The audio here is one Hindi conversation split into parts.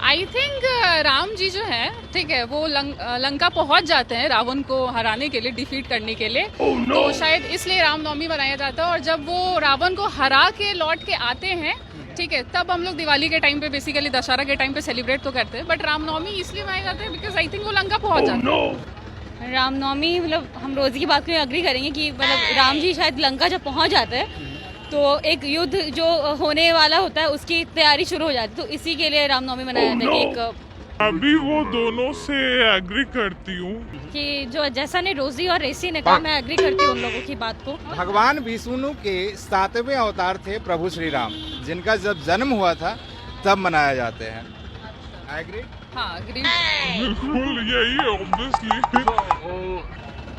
आई थिंक राम जी जो है, ठीक है, वो लंका पहुंच जाते हैं रावण को हराने के लिए, डिफीट करने के लिए। तो शायद इसलिए रामनवमी मनाया जाता है। और जब वो रावण को हरा के लौट के आते हैं, ठीक है, तब हम लोग दिवाली के टाइम पे, बेसिकली दशहरा के टाइम पे सेलिब्रेट तो करते हैं, बट रामनवमी इसलिए मनाया जाता है बिकॉज आई थिंक वो लंका पहुंच जाते हैं। रामनवमी मतलब हम रोज़ की बात को एग्री करेंगे कि मतलब राम जी शायद लंका जब पहुंच जाते हैं तो एक युद्ध जो होने वाला होता है उसकी तैयारी शुरू हो जाती है, तो इसी के लिए रामनवमी मनाया जाता है कि एक अभी वो दोनों से एग्री करती हूँ कि जो जैसा ने रोजी और रेसी ने कहा, मैं एग्री करती हूँ उन लोगों की बात को। भगवान विष्णु के 7वें अवतार थे प्रभु श्री राम, जिनका जब जन्म हुआ था तब मनाया जाते हैं। एग्री? हाँ, agreed। बिल्कुल यही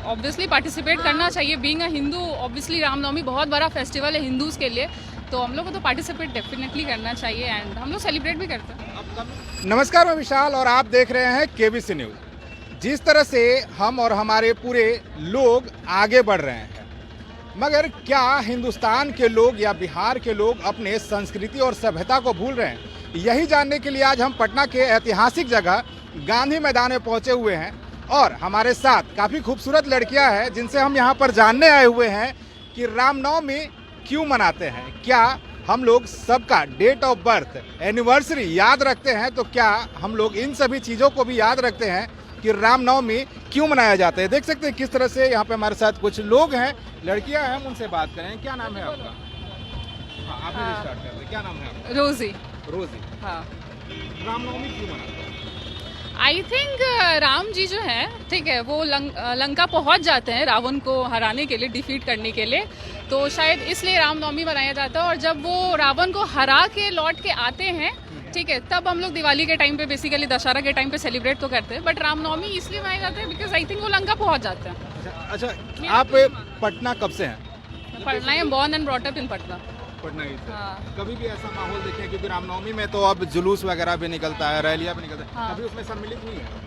ऑब्वियसली पार्टिसिपेट करना चाहिए। Being a Hindu, obviously Ramnavami बहुत बड़ा फेस्टिवल है हिंदूज के लिए, तो हम लोग को तो पार्टिसिपेट डेफिनेटली करना चाहिए एंड हम लोग सेलिब्रेट भी करते हैं। नमस्कार, मैं विशाल और आप देख रहे हैं केबीसी न्यूज। जिस तरह से हम और हमारे पूरे लोग आगे बढ़ रहे हैं, मगर क्या हिंदुस्तान के लोग या बिहार के लोग अपने संस्कृति और सभ्यता को भूल रहे हैं? यही जानने के लिए आज हम पटना के ऐतिहासिक जगह गांधी मैदान में पहुंचे हुए हैं और हमारे साथ काफ़ी खूबसूरत लड़कियां हैं जिनसे हम यहां पर जानने आए हुए हैं कि रामनवमी क्यों मनाते हैं। क्या हम लोग सबका डेट ऑफ बर्थ, एनिवर्सरी याद रखते हैं? तो क्या हम लोग इन सभी चीज़ों को भी याद रखते हैं कि रामनवमी क्यों मनाया जाता है? देख सकते हैं किस तरह से यहाँ पे हमारे साथ कुछ लोग हैं, लड़कियां हैं, हम उनसे बात करें। क्या नाम है आपका? हाँ, आप ही स्टार्ट कर दें। क्या नाम है आपका? रोजी। रोजी। हाँ, रामनवमी क्यों मनाते हैं? आई थिंक राम जी जो है, ठीक है, वो लंका पहुंच जाते हैं रावण को हराने के लिए, डिफीट करने के लिए। तो शायद इसलिए रामनवमी मनाया जाता है। और जब वो रावण को हरा के लौट के आते हैं, ठीक है, तब हम लोग दिवाली के टाइम पे, बेसिकली दशहरा के टाइम पे सेलिब्रेट तो करते हैं, बट रामनवमी इसलिए मनाया जाता है बिकॉज आई थिंक वो लंका पहुंच जाते हैं। अच्छा, आप पटना कब से हैं? Patna, I am born and brought up in Patna. Patna ही से। हाँ। कभी भी ऐसा माहौल देखें, क्योंकि रामनवमी में तो अब जुलूस वगैरह भी निकलता है, रैलियां भी निकलता है, हाँ। कभी उसमें सम्मिलित हुई है?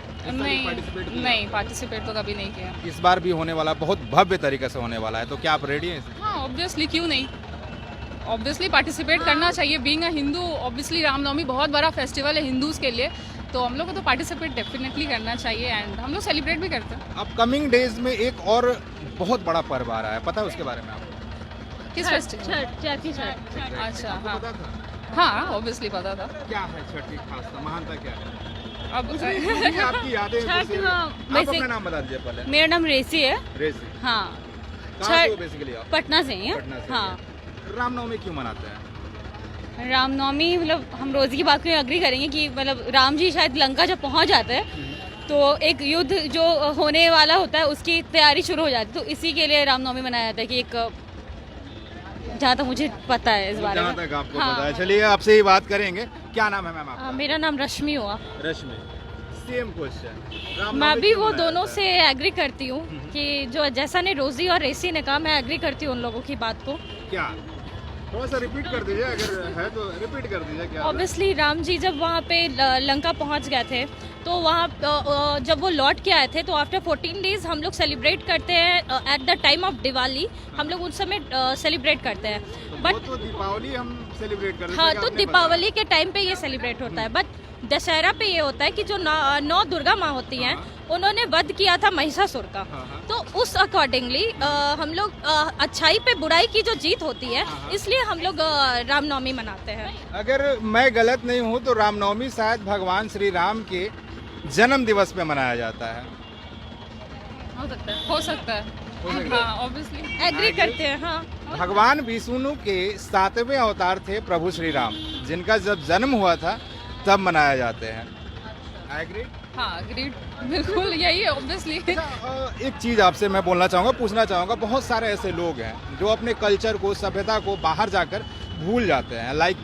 नहीं, पार्टिसिपेट तो कभी नहीं किया। इस बार भी होने वाला, बहुत भव्य तरीके से होने वाला है, तो क्या आप रेडी हैं इसे? हाँ, ऑब्वियसली, क्यों नहीं। ऑब्वियसली पार्टिसिपेट करना चाहिए। Being a Hindu, obviously Ramnavami बहुत बड़ा फेस्टिवल है हिंदूज के लिए, तो हम लोग को तो पार्टिसिपेट डेफिनेटली करना चाहिए एंड हम लोग सेलिब्रेट भी करते हैं। अपकमिंग डेज में एक और बहुत बड़ा पर्व आ रहा है, पता है उसके बारे में आपको? किस फेस्टिवल? छठ की छठ। अच्छा, आपको हाँ पता था? हाँ, ऑब्वियसली पता था। क्या है छठ की खासता, महानता क्या है? अब मुझे आपकी यादें छठ, कुछ- हाँ, आप basic- अपना नाम बता दीजिए पहले। मेरा नाम रेसी है। रेसी। हाँ, कहाँ से हो छठ बेसिकली आप? पटना से ही है। पटना से। हाँ, रामनवमी क्यों मनाते हैं? रामनवमी मतलब हम रोज़ की बात को एग्री करेंगे कि मतलब राम जी शायद लंका जब पहुंच जाते हैं तो एक युद्ध जो होने वाला होता है उसकी तैयारी शुरू हो जाती है, तो इसी के लिए रामनवमी मनाया जाता है कि एक, जहाँ तक मुझे पता है इस बारे जहाँ में। तक आपको हाँ। पता है। चलिए आपसे ही बात करेंगे। क्या नाम है मैम आपका? मेरा नाम रश्मि हुआ। रश्मि। Same question. मैं भी वो दोनों से एग्री करती हूँ कि जो जैसा ने रोजी और रेसी ने कहा, मैं एग्री करती हूँ उन लोगों की बात को। क्या थोड़ा सा रिपीट कर दीजिए, अगर है तो रिपीट कर दीजिए। क्या ऑब्वियसली राम जी जब वहाँ पे लंका पहुँच गए थे तो वहाँ जब वो लौट के आए थे तो आफ्टर 14 डेज हम लोग सेलिब्रेट करते हैं at the time of Diwali. हम लोग उस समय सेलिब्रेट करते हैं, वो बट तो दीपावली हम सेलिब्रेट करते हैं। हाँ, तो दीपावली के टाइम पे ये सेलिब्रेट होता है, बट दशहरा पे ये होता है कि जो नौ दुर्गा माँ होती हैं उन्होंने वध किया था महिषासुर का, तो उस अकॉर्डिंगली हम लोग अच्छाई पे बुराई की जो जीत होती है, इसलिए हम लोग रामनवमी मनाते हैं। अगर मैं गलत नहीं हूँ तो रामनवमी शायद भगवान श्री राम के जन्म दिवस पे मनाया जाता है। हो सकता है। हाँ, ऑब्वियसली एग्री करते हैं। हाँ, भगवान विष्णु के 7वें अवतार थे प्रभु श्री राम, जिनका जब जन्म हुआ था तब मनाया जाते हैं। एग्री? हाँ, अग्रीड, बिल्कुल यही है ऑब्वियसली। एक चीज़ आपसे मैं बोलना चाहूँगा, पूछना चाहूँगा, बहुत सारे ऐसे लोग हैं जो अपने कल्चर को, सभ्यता को बाहर जाकर भूल जाते हैं। लाइक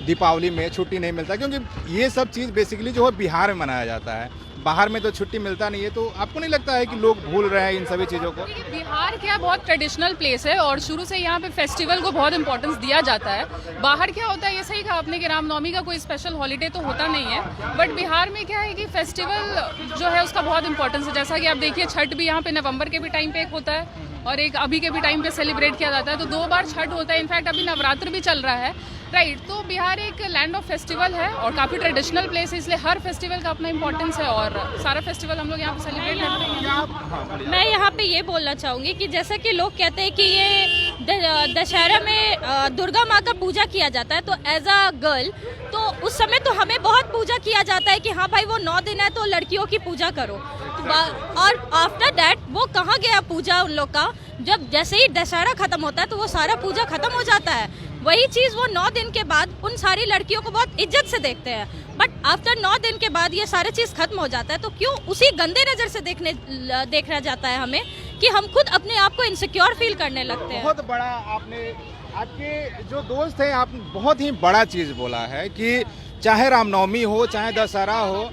दीपावली में छुट्टी नहीं मिलता, क्योंकि ये सब चीज़ बेसिकली जो है बिहार में मनाया जाता है, बाहर में तो छुट्टी मिलता नहीं है। तो आपको नहीं लगता है कि लोग भूल रहे हैं इन सभी चीज़ों को? बिहार क्या बहुत ट्रेडिशनल प्लेस है और शुरू से यहाँ पे फेस्टिवल को बहुत इंपॉर्टेंस दिया जाता है। बाहर क्या होता है, ये सही कहा आपने कि रामनवमी का कोई स्पेशल हॉलीडे तो होता नहीं है, बट बिहार में क्या है कि फेस्टिवल जो है उसका बहुत इंपॉर्टेंस है। जैसा कि आप देखिए छठ भी यहाँ पे नवंबर के भी टाइम पे एक होता है, और एक अभी के भी टाइम पे सेलिब्रेट किया जाता है। तो 2 बार छठ होता है, इनफैक्ट अभी नवरात्र भी चल रहा है, राइट। तो बिहार एक लैंड ऑफ फेस्टिवल है और काफ़ी ट्रेडिशनल प्लेस है, इसलिए हर फेस्टिवल का अपना इंपॉर्टेंस है और सारा फेस्टिवल हम लोग यहाँ पे सेलिब्रेट करते हैं। मैं यहाँ पे ये बोलना चाहूँगी कि जैसा कि लोग कहते हैं कि ये दशहरा में दुर्गा माँ का पूजा किया जाता है, तो एज अ गर्ल तो उस समय तो हमें बहुत पूजा किया जाता है कि हाँ भाई वो 9 दिन है तो लड़कियों की पूजा करो। और आफ्टर दैट वो कहाँ गया पूजा उन लोग का, जब जैसे ही दशहरा खत्म होता है तो वो सारा पूजा खत्म हो जाता है। वही चीज़ वो 9 दिन के बाद उन सारी लड़कियों को बहुत इज्जत से देखते हैं, बट आफ्टर 9 दिन के बाद ये सारी चीज़ खत्म हो जाता है। तो क्यों उसी गंदे नज़र से देखना जाता है हमें कि हम खुद अपने आप को इनसिक्योर फील करने लगते हैं। बहुत बड़ा आपने, आपके जो दोस्त हैं, आप बहुत ही बड़ा चीज़ बोला है कि चाहे रामनवमी हो, चाहे दशहरा हो,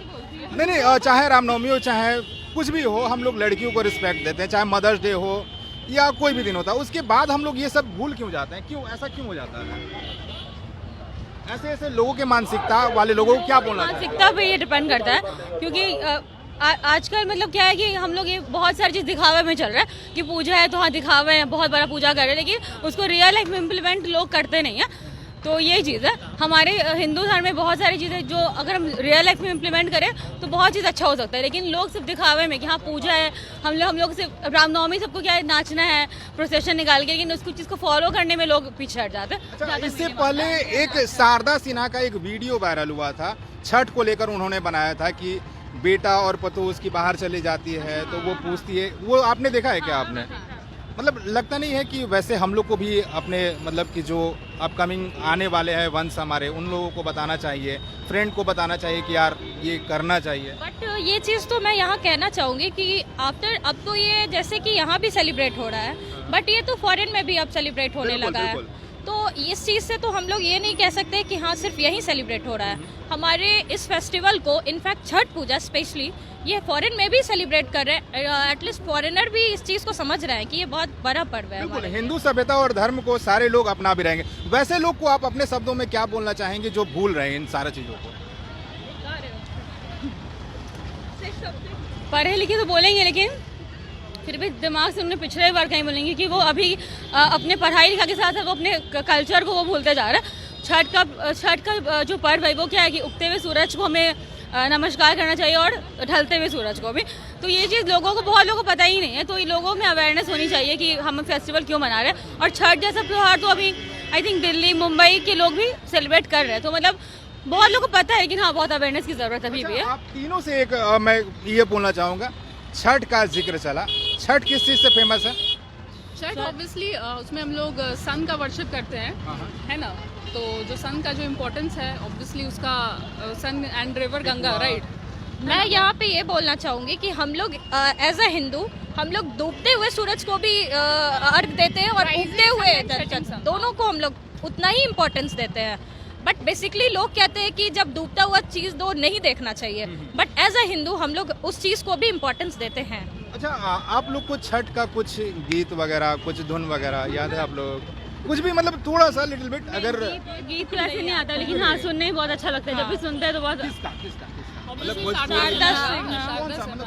नहीं, चाहे रामनवमी हो, चाहे कुछ भी हो, हम लोग लड़कियों को रिस्पेक्ट देते हैं, चाहे मदर्स डे हो या कोई भी दिन होता है। उसके बाद हम लोग ये सब भूल क्यों जाते हैं? क्यों ऐसा क्यों हो जाता है? ऐसे ऐसे लोगों के मानसिकता वाले लोगों को क्या बोलना चाहिए? मानसिकता पे ये डिपेंड करता है, क्योंकि आजकल मतलब क्या है कि हम लोग ये बहुत सारी चीज़ दिखावे में चल रहा है कि पूजा है तो हाँ दिखावे हैं, बहुत बड़ा पूजा कर रहे हैं, लेकिन उसको रियल लाइफ में इम्प्लीमेंट लोग करते नहीं हैं। तो यही चीज़ है, हमारे हिंदू धर्म में बहुत सारी चीज़ें जो अगर हम रियल लाइफ में इम्प्लीमेंट करें तो बहुत चीज़ अच्छा हो सकता है, लेकिन लोग सिर्फ दिखावे में कि हाँ पूजा है, हम लोग सिर्फ रामनवमी सबको क्या है नाचना है प्रोसेशन निकाल के, लेकिन उसको चीज़ को फॉलो करने में लोग पीछे हट जाते हैं। अच्छा, इससे पहले एक शारदा सिन्हा का एक वीडियो वायरल हुआ था, छठ को लेकर उन्होंने बनाया था कि बेटा और पतो उसकी बाहर चली जाती है तो वो पूछती है, वो आपने देखा है क्या? आपने मतलब लगता नहीं है कि वैसे हम लोग को भी अपने मतलब कि जो अपकमिंग आने वाले हैं वंश हमारे, उन लोगों को बताना चाहिए, फ्रेंड को बताना चाहिए कि यार ये करना चाहिए? बट ये चीज़ तो मैं यहाँ कहना चाहूँगी कि आफ्टर अब तो ये जैसे कि यहाँ भी सेलिब्रेट हो रहा है, बट ये तो फॉरेन में भी अब सेलिब्रेट होने लगा है। तो इस चीज़ से तो हम लोग ये नहीं कह सकते कि हाँ सिर्फ यहीं सेलिब्रेट हो रहा है। हमारे इस फेस्टिवल को, इनफैक्ट छठ पूजा स्पेशली, ये फॉरेन में भी सेलिब्रेट कर रहे हैं। एटलीस्ट फॉरेनर भी इस चीज़ को समझ रहे हैं कि ये बहुत बड़ा पर्व है। बिल्कुल, हिंदू सभ्यता और धर्म को सारे लोग अपना भी रहेंगे। वैसे लोग को आप अपने शब्दों में क्या बोलना चाहेंगे जो भूल रहे हैं इन सारी चीज़ों को? पढ़े लिखे तो बोलेंगे, लेकिन फिर भी दिमाग से उन्हें पिछले बार कहीं बोलेंगे कि वो अभी अपने पढ़ाई लिखा के साथ साथ वो अपने कल्चर को वो भूलते जा रहे हैं। छठ का जो पर्व है वो क्या है कि उगते हुए सूरज को हमें नमस्कार करना चाहिए और ढलते हुए सूरज को भी। तो ये चीज़ लोगों को, बहुत लोगों को पता ही नहीं है, तो ये लोगों में अवेयरनेस होनी चाहिए कि हम फेस्टिवल क्यों मना रहे हैं। और छठ जैसा त्यौहार तो अभी आई थिंक दिल्ली मुंबई के लोग भी सेलिब्रेट कर रहे हैं, तो मतलब बहुत लोगों को पता है, लेकिन हाँ बहुत अवेयरनेस की ज़रूरत अभी भी है। आप तीनों से एक मैं ये बोलना चाहूँगा, छठ का जिक्र चला, छठ किस चीज़ से फेमस है? छठ ऑब्वियसली उसमें हम लोग सन का वर्शिप करते हैं, है ना। तो जो सन का जो इम्पोर्टेंस है ऑब्वियसली उसका सन एंड रिवर गंगा, राइट। मैं यहाँ पे ये बोलना चाहूँगी कि हम लोग एज अ हिंदू हम लोग डूबते हुए सूरज को भी अर्घ देते हैं और उगते हुए दोनों को हम लोग उतना ही इम्पोर्टेंस देते हैं। बट बेसिकली लोग कहते हैं कि जब डूबता हुआ चीज़ दो नहीं देखना चाहिए, बट एज अ हिंदू हम लोग उस चीज़ को भी इम्पोर्टेंस देते हैं। अच्छा, आप लोग को छठ का कुछ गीत वगैरह, कुछ धुन वगैरह याद है आप लोग? कुछ भी मतलब थोड़ा सा लिटिल बिट अगर गीत तो ऐसे नहीं आता, लेकिन हाँ सुनने में बहुत अच्छा लगता है। जब भी सुनते हैं तो बहुत किसका मतलब शारदा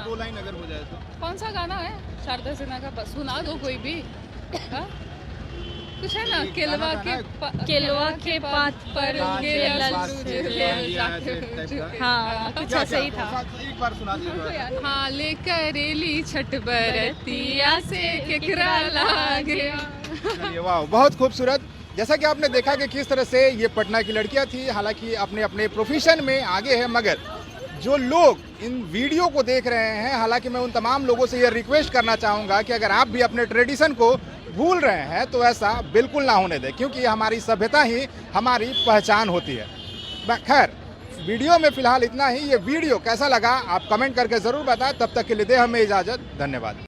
2 लाइन अगर हो जाए तो? कौन सा गाना है शारदा सिन्हा का? सुना दो कोई भी। कुछ है ना, केलवा के पात पर हाँ कुछ ऐसा ही था। एक बार सुना दीजिए। हाँ, लेकर एली छठ बरतिया से केकरा लाग गया। चलिए, वाह, बहुत खूबसूरत। जैसा कि आपने देखा कि किस तरह से ये पटना की लड़कियां थी, हालांकि अपने अपने प्रोफेशन में आगे है, मगर जो लोग इन वीडियो को देख रहे हैं, हालांकि मैं उन तमाम लोगों से ये रिक्वेस्ट करना चाहूँगा कि अगर आप भी अपने ट्रेडिशन को भूल रहे हैं तो ऐसा बिल्कुल ना होने दें, क्योंकि हमारी सभ्यता ही हमारी पहचान होती है। खैर, वीडियो में फिलहाल इतना ही। ये वीडियो कैसा लगा आप कमेंट करके ज़रूर बताएं। तब तक के लिए दे हमें इजाज़त। धन्यवाद।